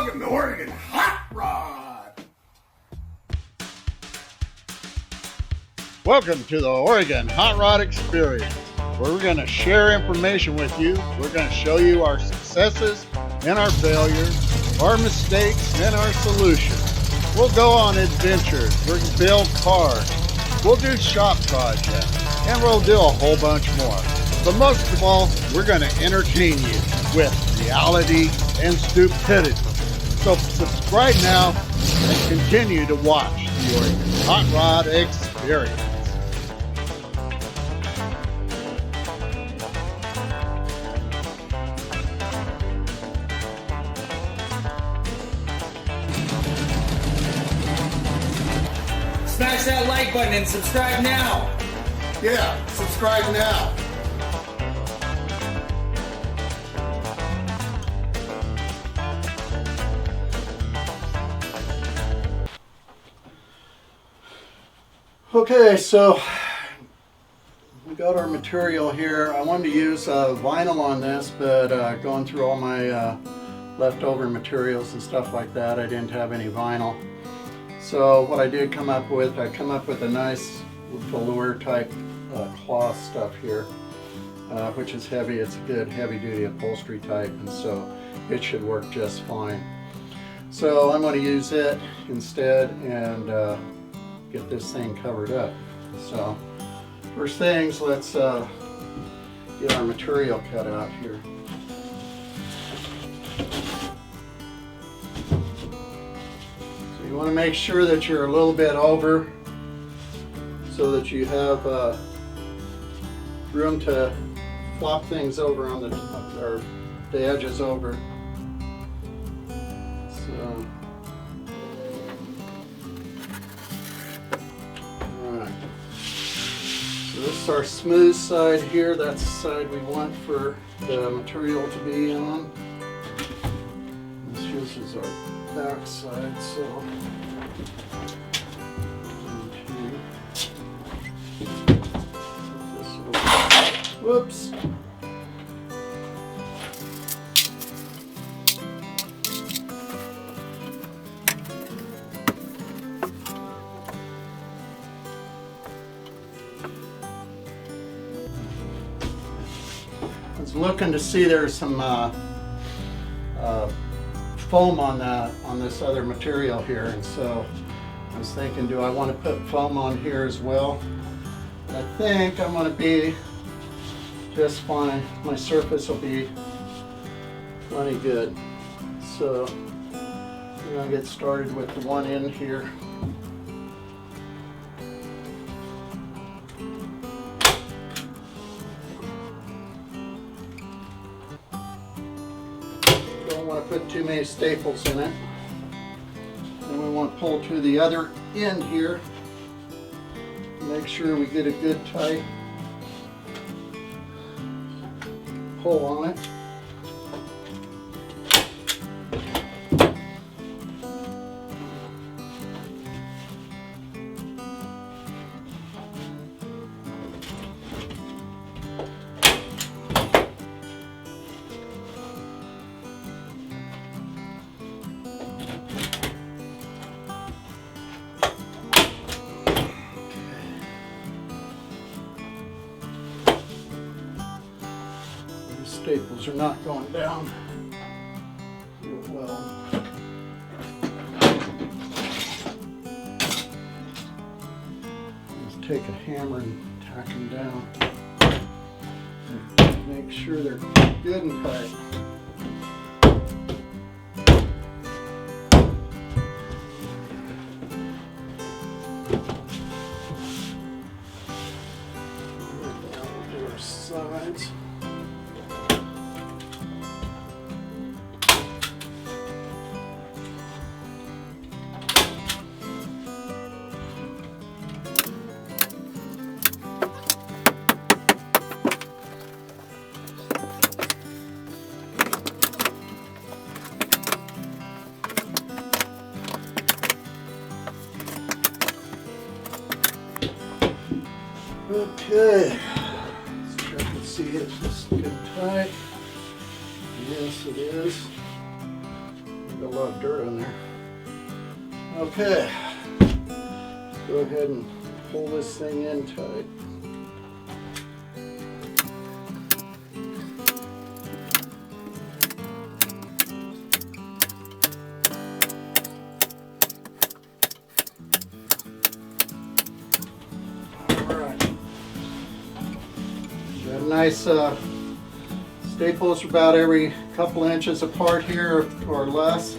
Welcome to Oregon Hot Rod. Welcome to the Oregon Hot Rod Experience, where we're going to share information with you. We're going to show you our successes and our failures, our mistakes and our solutions. We'll go on adventures, we're going to build cars, we'll do shop projects, and we'll do a whole bunch more. But most of all, we're going to entertain you with reality and stupidity. So subscribe now and continue to watch the Oregon Hot Rod Experience. Smash that like button and subscribe now. Yeah, subscribe now. Okay, so we got our material here. I wanted to use vinyl on this, but going through all my leftover materials and stuff like that, I didn't have any vinyl. So what I did come up with, I come up with a nice velour type cloth stuff here, which is heavy. It's a good heavy duty upholstery type, and so it should work just fine. So I'm going to use it instead and get this thing covered up. So first things, let's get our material cut out here. So you want to make sure that you're a little bit over so that you have room to flop things over on the edges over. So this is our smooth side here. That's the side we want for the material to be on. This is our back side, so whoops. I was looking to see there's some foam on this other material here, and so I was thinking, do I want to put foam on here as well? I think I'm going to be just fine. My surface will be plenty good. So we're going to get started with the one end here. Don't want to put too many staples in it. Then we want to pull to the other end here. Make sure we get a good tight pull on it. Staples are not going down real well. Just take a hammer and tack them down. And make sure they're good and tight. We'll do our sides. Okay, let's check and see if this is good tight. Yes, it is. got a lot of dirt on there. Okay, go ahead and pull this thing in tight. Nice staples about every couple inches apart here or less.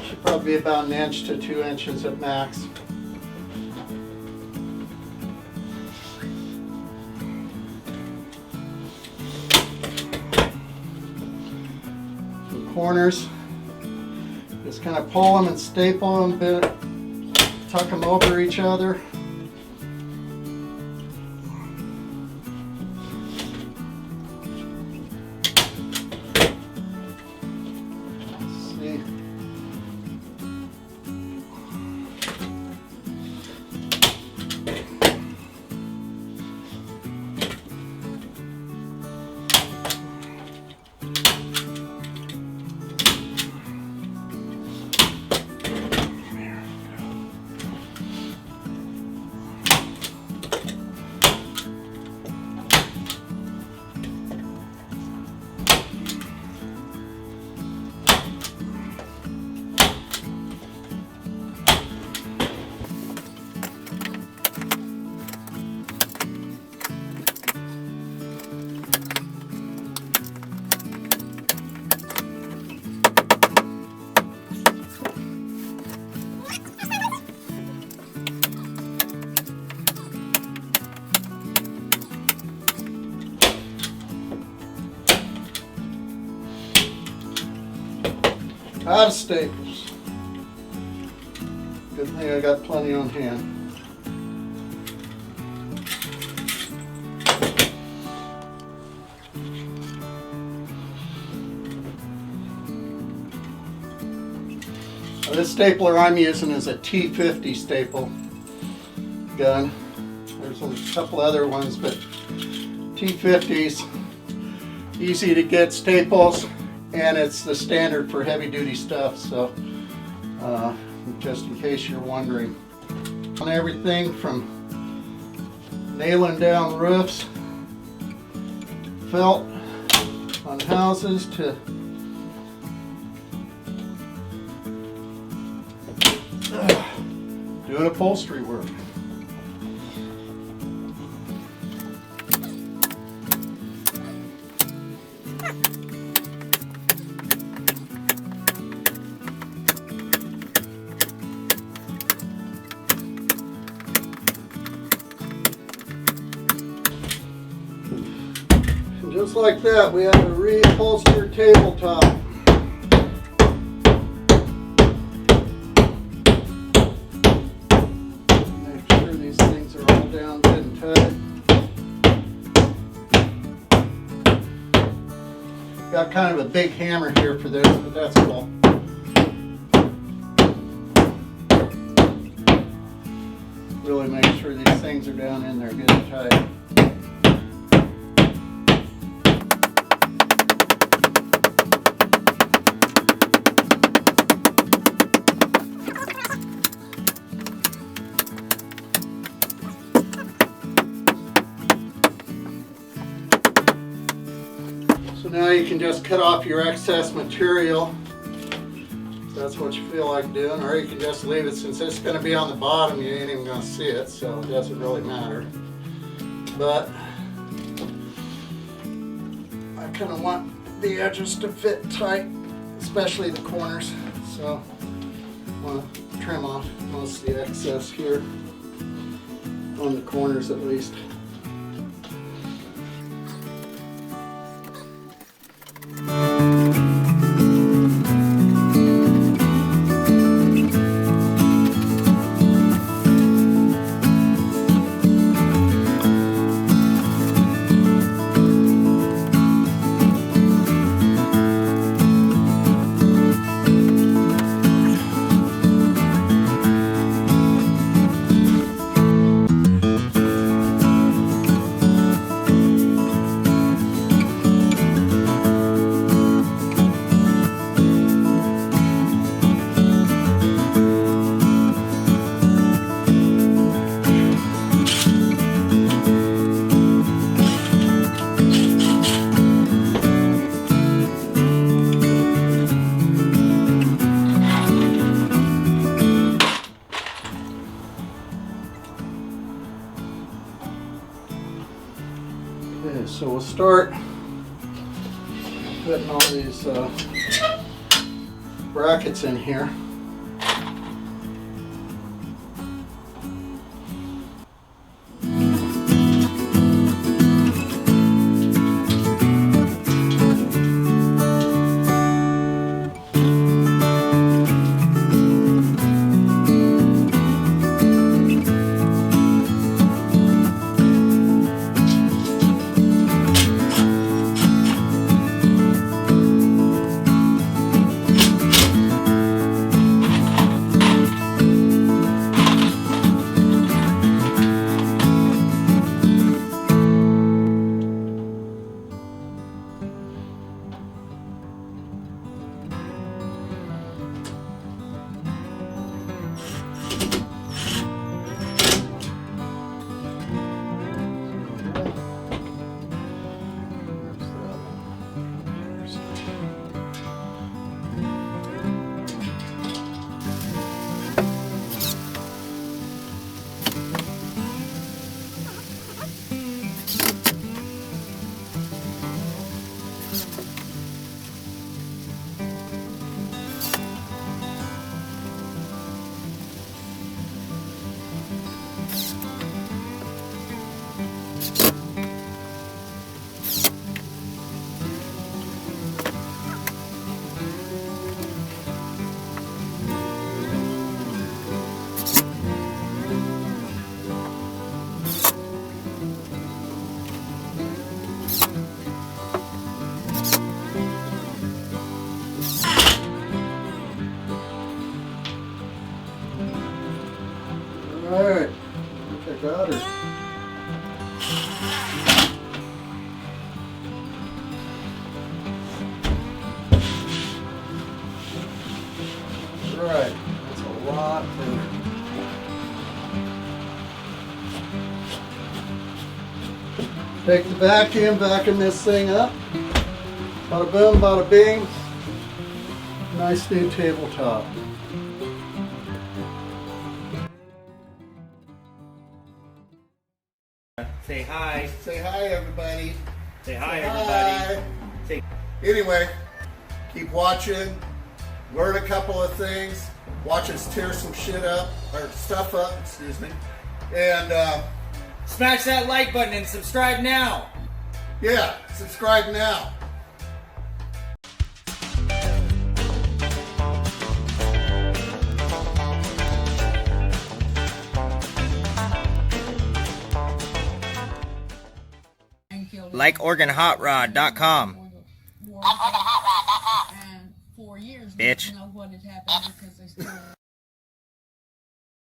Should probably be about 1 inch to 2 inches at max. The corners, just kind of pull them and staple them a bit, tuck them over each other. Out of staples. Good thing I got plenty on hand. This stapler I'm using is a T50 staple gun. There's a couple other ones, but T50's easy to get staples, and it's the standard for heavy duty stuff, so just in case you're wondering. On everything from nailing down roofs, felt on houses, to doing upholstery work. And just like that, we have a re-upholstered tabletop. Got kind of a big hammer here for this, but that's cool. Really make sure these things are down in there good and tight. So now you can just cut off your excess material. That's what you feel like doing, or you can just leave it. Since it's going to be on the bottom, you ain't even going to see it, so it doesn't really matter. But I kind of want the edges to fit tight, especially the corners, so I want to trim off most of the excess here, on the corners at least. start putting all these brackets in here. Alright, I think I got her. Alright, that's a lot better. Take the vacuum this thing up. Bada boom, bada bing. Nice new tabletop. Say hi. Say hi, everybody. Say hi, Hi. everybody. Say Anyway, keep watching. Learn a couple of things. Watch us tear some shit up, or stuff up, excuse me. And, smash that like button and subscribe now. yeah, subscribe now. LikeOregonHotRod.com. And for years, Bitch. you know what had happened because they still